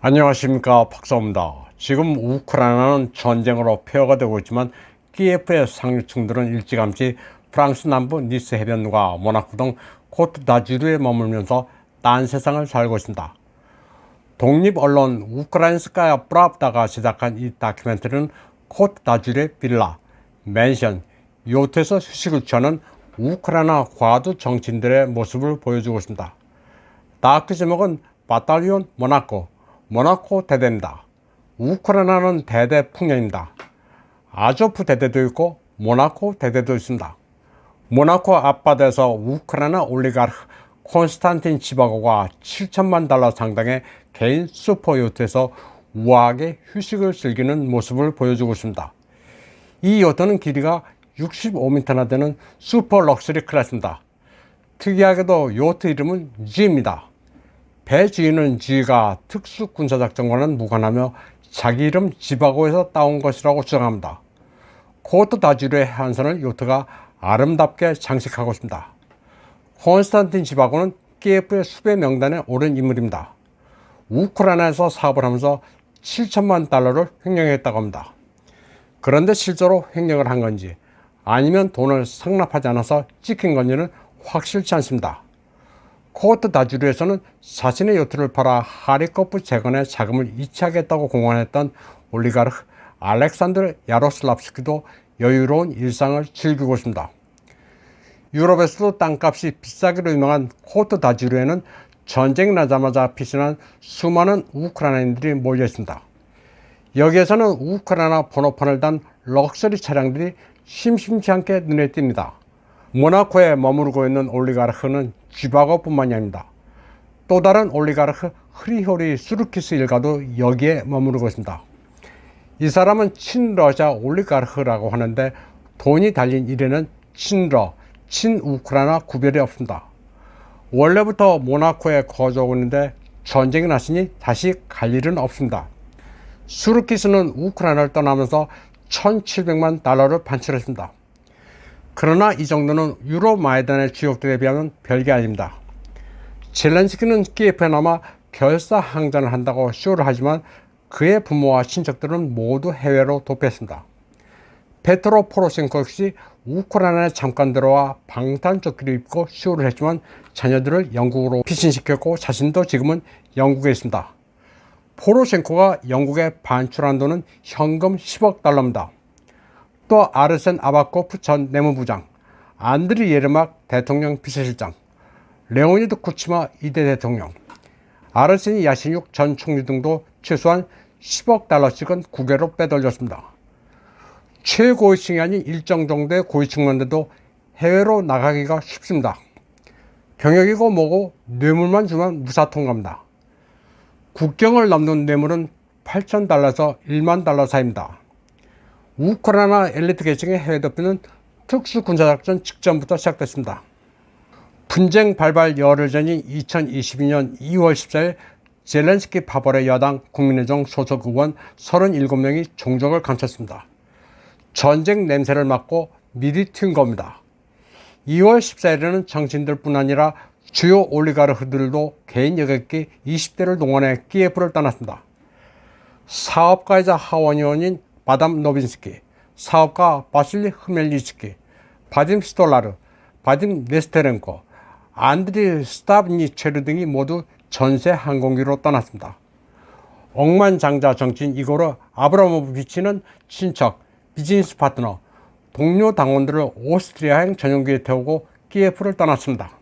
안녕하십니까, 박사입니다. 지금 우크라이나는 전쟁으로 폐허가 되고 있지만 키예프의 상류층들은 일찌감치 프랑스 남부 니스 해변과 모나코 등 코트 다주르에 머물면서 딴 세상을 살고 있습니다. 독립 언론 우크라인스카야 프라브다가 제작한 이 다큐멘터리는 코트 다주르의 빌라, 맨션, 요트에서 휴식을 취하는 우크라이나 과도 정치인들의 모습을 보여주고 있습니다. 다큐 제목은 바탈리온 모나코 대대입니다. 우크라이나는 대대 풍년입니다. 아조프 대대도 있고 모나코 대대도 있습니다. 모나코 앞바다에서 우크라이나 올리가르 콘스탄틴 지바고가 7천만 달러 상당의 개인 슈퍼요트에서 우아하게 휴식을 즐기는 모습을 보여주고 있습니다. 이 요트는 길이가 65m나 되는 슈퍼 럭셔리 클래스입니다. 특이하게도 요트 이름은 G입니다. 배 주인은 G가 특수군사작전과는 무관하며 자기 이름 지바고에서 따온 것이라고 주장합니다. 코트 다주르의 해안선을 요트가 아름답게 장식하고 있습니다. 콘스탄틴 지바고는 키예프의 수배 명단에 오른 인물입니다. 우크라이나에서 사업을 하면서 7천만 달러를 횡령했다고 합니다. 그런데 실제로 횡령을 한 건지 아니면 돈을 상납하지 않아서 찍힌 건지는 확실치 않습니다. 코트 다주르에서는 자신의 요트를 팔아 하리코프 재건에 자금을 이체하겠다고 공언했던 올리가르 알렉산드르 야로슬랍스키도 여유로운 일상을 즐기고 있습니다. 유럽에서도 땅값이 비싸기로 유명한 코트 다주르에는 전쟁이 나자마자 피신한 수많은 우크라이나인들이 몰려 있습니다. 여기에서는 우크라이나 번호판을 단 럭셔리 차량들이 심심치 않게 눈에 띕니다. 모나코에 머무르고 있는 올리가르흐는 지바고뿐만이 아닙니다. 또 다른 올리가르흐 흐리호리 수르키스 일가도 여기에 머무르고 있습니다. 이 사람은 친러시아 올리가르흐라고 하는데 돈이 달린 일에는 친우크라이나 구별이 없습니다. 원래부터 모나코에 거주하고 있는데 전쟁이 났으니 다시 갈 일은 없습니다. 수르키스는 우크라이나를 떠나면서 1700만 달러를 반출했습니다. 그러나 이 정도는 유럽 마이단의 주역들에 비하면 별게 아닙니다. 젤렌스키는 키예프에 남아 결사항전을 한다고 쇼를 하지만 그의 부모와 친척들은 모두 해외로 도피했습니다. 페트로 포로셴코 역시 우크라이나에 잠깐 들어와 방탄조끼를 입고 쇼를 했지만 자녀들을 영국으로 피신시켰고 자신도 지금은 영국에 있습니다. 포로셴코가 영국에 반출한 돈은 현금 10억 달러입니다. 또 아르센 아바코프 전 내무부장, 안드리 예르막 대통령 비서실장, 레오니드 쿠치마 2대 대통령, 아르세니 야신육 전 총리 등도 최소한 10억 달러씩은 국외로 빼돌렸습니다. 최고위층이 아닌 일정 정도의 고위층만돼도 해외로 나가기가 쉽습니다. 경력이고 뭐고 뇌물만 주면 무사통과입니다. 국경을 넘는 뇌물은 8,000달러에서 1만 달러 사이입니다. 우크라이나 엘리트 계층의 해외 도피는 특수군사작전 직전부터 시작됐습니다. 분쟁 발발 열흘 전인 2022년 2월 14일 젤렌스키 파벌의 여당 국민의정 소속 의원 37명이 종족을 감췄습니다. 전쟁 냄새를 맡고 미리 튄 겁니다. 2월 14일에는 정치인들뿐 아니라 주요 올리가르흐들도 개인 여객기 20대를 동원해 키예프를 떠났습니다. 사업가이자 하원의원인 바담 노빈스키, 사업가 바실리 흐멜리츠키, 바딤 스톨라르, 바딤 네스테렌코, 안드리 스타브니체르 등이 모두 전세 항공기로 떠났습니다. 억만장자 정치인 이고르 아브라모비치는 친척, 비즈니스 파트너, 동료 당원들을 오스트리아행 전용기에 태우고 키예프를 떠났습니다.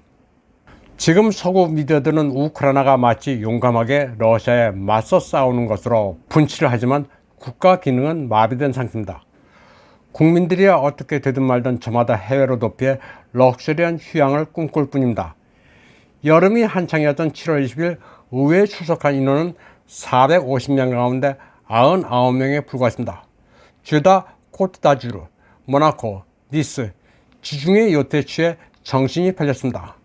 지금 서구 미디어들은 우크라이나가 마치 용감하게 러시아에 맞서 싸우는 것으로 분치를 하지만 국가 기능은 마비된 상태입니다. 국민들이야 어떻게 되든 말든 저마다 해외로 도피해 럭셔리한 휴양을 꿈꿀 뿐입니다. 여름이 한창이었던 7월 20일 의회에 출석한 인원은 450명 가운데 99명에 불과했습니다. 죄다 코트 다주르, 모나코, 니스, 지중해 요트에 취해 정신이 팔렸습니다.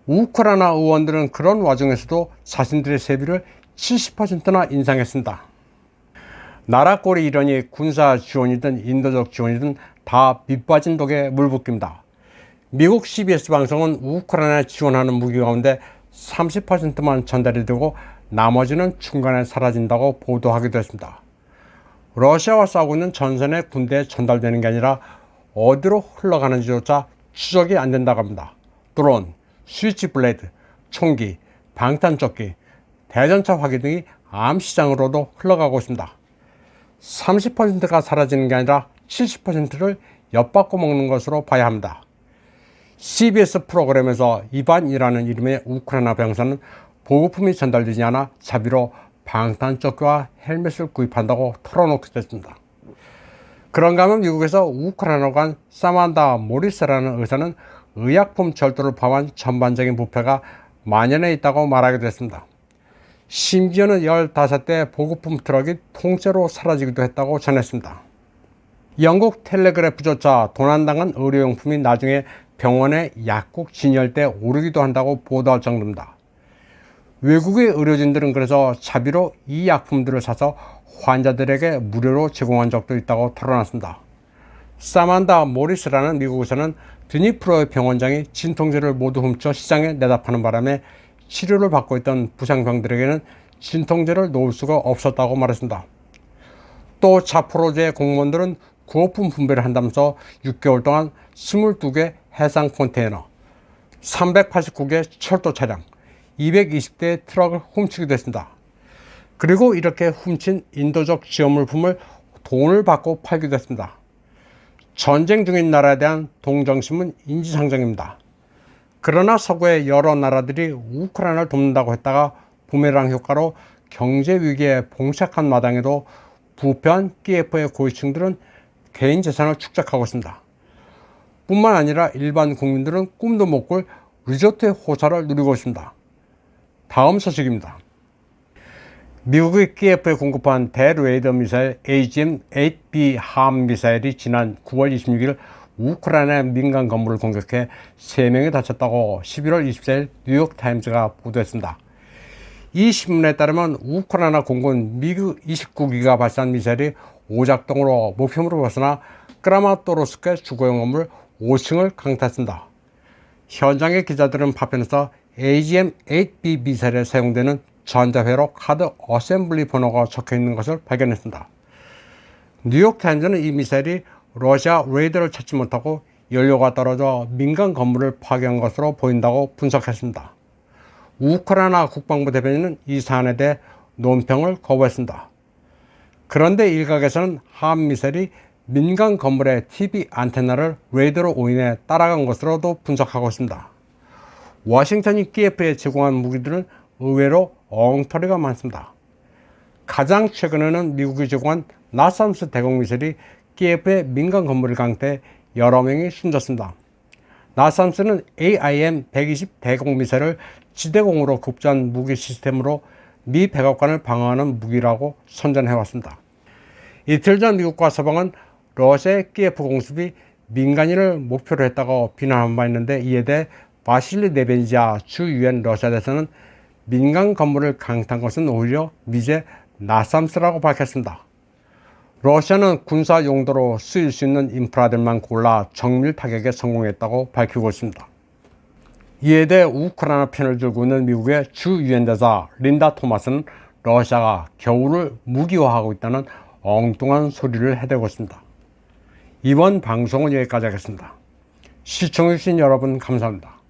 우크라이나 의원들은 그런 와중에서도 자신들의 세비를 70%나 인상했습니다. 나라꼴이 이러니 군사 지원이든 인도적 지원이든 다 밑빠진 독에 물붓기입니다. 미국 CBS 방송은 우크라이나에 지원하는 무기 가운데 30%만 전달이 되고 나머지는 중간에 사라진다고 보도하기도 했습니다. 러시아와 싸우고 있는 전선의 군대에 전달되는 게 아니라 어디로 흘러가는지조차 추적이 안 된다고 합니다. 드론, 스위치블레이드, 총기, 방탄조끼, 대전차 화기 등이 암시장으로도 흘러가고 있습니다. 30%가 사라지는 게 아니라 70%를 엿받고 먹는 것으로 봐야 합니다. CBS 프로그램에서 이반이라는 이름의 우크라이나 병사는 보급품이 전달되지 않아 자비로 방탄조끼와 헬멧을 구입한다고 털어놓기도 했습니다. 그런가 하면 미국에서 우크라이나로 간 사만다 모리스라는 의사는 의약품 절도를 포함한 전반적인 부패가 만연해 있다고 말하기도 했습니다. 심지어는 15대 보급품 트럭이 통째로 사라지기도 했다고 전했습니다. 영국 텔레그래프조차 도난당한 의료용품이 나중에 병원의 약국 진열대에 오르기도 한다고 보도할 정도입니다. 외국의 의료진들은 그래서 자비로 이 약품들을 사서 환자들에게 무료로 제공한 적도 있다고 털어놨습니다. 사만다 모리스라는 미국 의사는 드니프로의 병원장이 진통제를 모두 훔쳐 시장에 내다 파는 바람에 치료를 받고 있던 부상병들에게는 진통제를 놓을 수가 없었다고 말했습니다. 또 자포로지의 공무원들은 구호품 분배를 한다면서 6개월 동안 22개 해상 컨테이너, 389개 철도 차량, 220대의 트럭을 훔치기도 했습니다. 그리고 이렇게 훔친 인도적 지원물품을 돈을 받고 팔기도 했습니다. 전쟁 중인 나라에 대한 동정심은 인지상정입니다. 그러나 서구의 여러 나라들이 우크라이나를 돕는다고 했다가 부메랑 효과로 경제 위기에 봉착한 마당에도 부패한 키예프의 고위층들은 개인 재산을 축적하고 있습니다. 뿐만 아니라 일반 국민들은 꿈도 못 꿀 리조트의 호사를 누리고 있습니다. 다음 소식입니다. 미국이 키예프에 공급한 대레이더 미사일 AGM-8B 함 미사일이 지난 9월 26일 우크라이나의 민간 건물을 공격해 3명이 다쳤다고 11월 24일 뉴욕타임즈가 보도했습니다. 이 신문에 따르면 우크라이나 공군 미그-29기가 발사한 미사일이 오작동으로 목표물을 벗어나 크라마토르스크의 주거용 건물 5층을 강타했습니다. 현장의 기자들은 파편에서 AGM-8B 미사일에 사용되는 전자회로 카드 어셈블리 번호가 적혀있는 것을 발견했습니다. 뉴욕타임즈는 이 미사일이 러시아 레이더를 찾지 못하고 연료가 떨어져 민간 건물을 파괴한 것으로 보인다고 분석했습니다. 우크라이나 국방부 대변인은 이 사안에 대해 논평을 거부했습니다. 그런데 일각에서는 함 미사일이 민간 건물의 TV 안테나를 레이더로 오인해 따라간 것으로도 분석하고 있습니다. 워싱턴이 키예프에 제공한 무기들은 의외로 엉터리가 많습니다. 가장 최근에는 미국이 제공한 나삼스 대공 미사일이 키예프의 민간 건물을 강타해 여러 명이 숨졌습니다. 나삼스는 AIM-120 대공 미사일을 지대공으로 급조한 무기 시스템으로 미 백악관을 방어하는 무기라고 선전해왔습니다. 이틀 전 미국과 서방은 러시아의 키예프 공습이 민간인을 목표로 했다고 비난한 바 있는데, 이에 대해 바실리 네베니자 주 유엔 러시아 대사는 민간 건물을 강타한 것은 오히려 미제 나삼스라고 밝혔습니다. 러시아는 군사 용도로 쓰일 수 있는 인프라들만 골라 정밀 타격에 성공했다고 밝히고 있습니다. 이에 대해 우크라이나 편을 들고 있는 미국의 주 유엔 대사 린다 토마스는 러시아가 겨울을 무기화하고 있다는 엉뚱한 소리를 해대고 있습니다. 이번 방송은 여기까지 하겠습니다. 시청해주신 여러분 감사합니다.